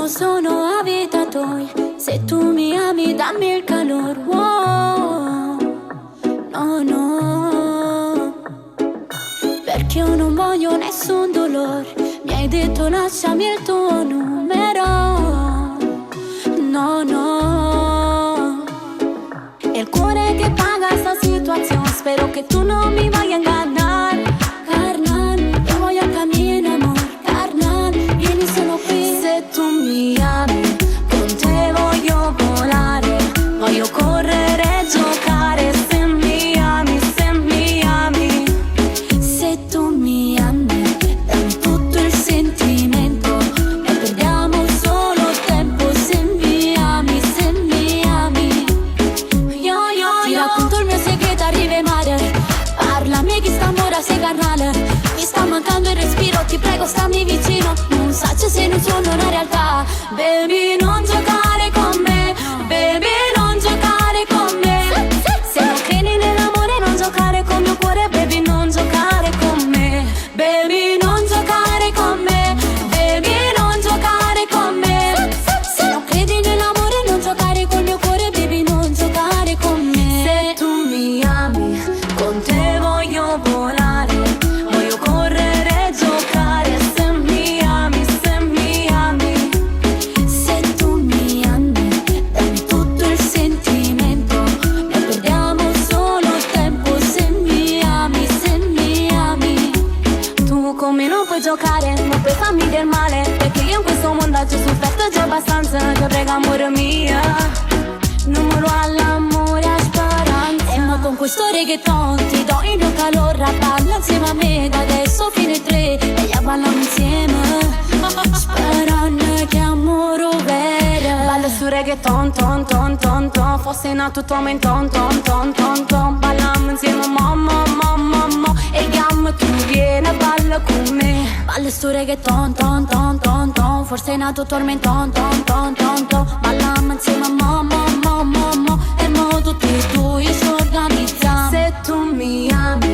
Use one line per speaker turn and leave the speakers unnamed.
Io sono avvitatore, se tu mi ami dammi il calore. Wow, no, no, perché io non voglio nessun dolore. Mi hai detto lasciami il tuo numero. No, no, è il cuore che paga sta situazione. Spero che tu non mi voglia ingannare. Carnal, io voglio cammino amor. Carnal, vieni solo qui. Se tu mi ami, con te voglio volare. Voglio correre e giocare. Se mi ami, se mi ami. Se tu mi ami, dammi tutto il sentimento. E perdiamo solo tempo. Se mi ami, se mi ami. Ti racconto il mio segreto a rive mare. Parlami chi sta ora sei carnale. Mi sta mancando il respiro, ti prego stammi vicino. Non saccio se non sono una realtà. Baby non giocare con me. Baby non giocare con me. Se non credi nell'amore non giocare con mio cuore. Baby non giocare con me. Baby non giocare con me. Baby non giocare con me. Se non credi nell'amore non giocare con mio cuore. Baby non giocare con me. Se tu mi ami, con te voglio volare. Voglio correre e giocare. Se mi ami, se mi ami. Se tu mi ami, dammi tutto il sentimento. E perdiamo solo tempo. Se mi ami, se mi ami. Tu con me non puoi giocare, non puoi farmi del male. Perché io in questo mondo ho sofferto già abbastanza. Ti prego amore mia, numero all'amore a speranza. E ma con questo reggaeton ti do il mio calore. Balla insieme a me da adesso fino ai 3. E io balliamo insieme sperando che amore vero. Balla su reggaeton, ton, ton, ton, ton. Fosse nato tuo ton, ton, ton, ton, ton. Balliamo insieme mamma, mamma, mamma. E gamma tu vieni a balla con me. Balla su reggaeton, ton, ton, ton, ton. Forse è nato tormenton, ton, ton, ton, ton. Balliamo insieme mamma, mamma, mamma. E mo tutti e due ci organizziamo. Se tu mi ami,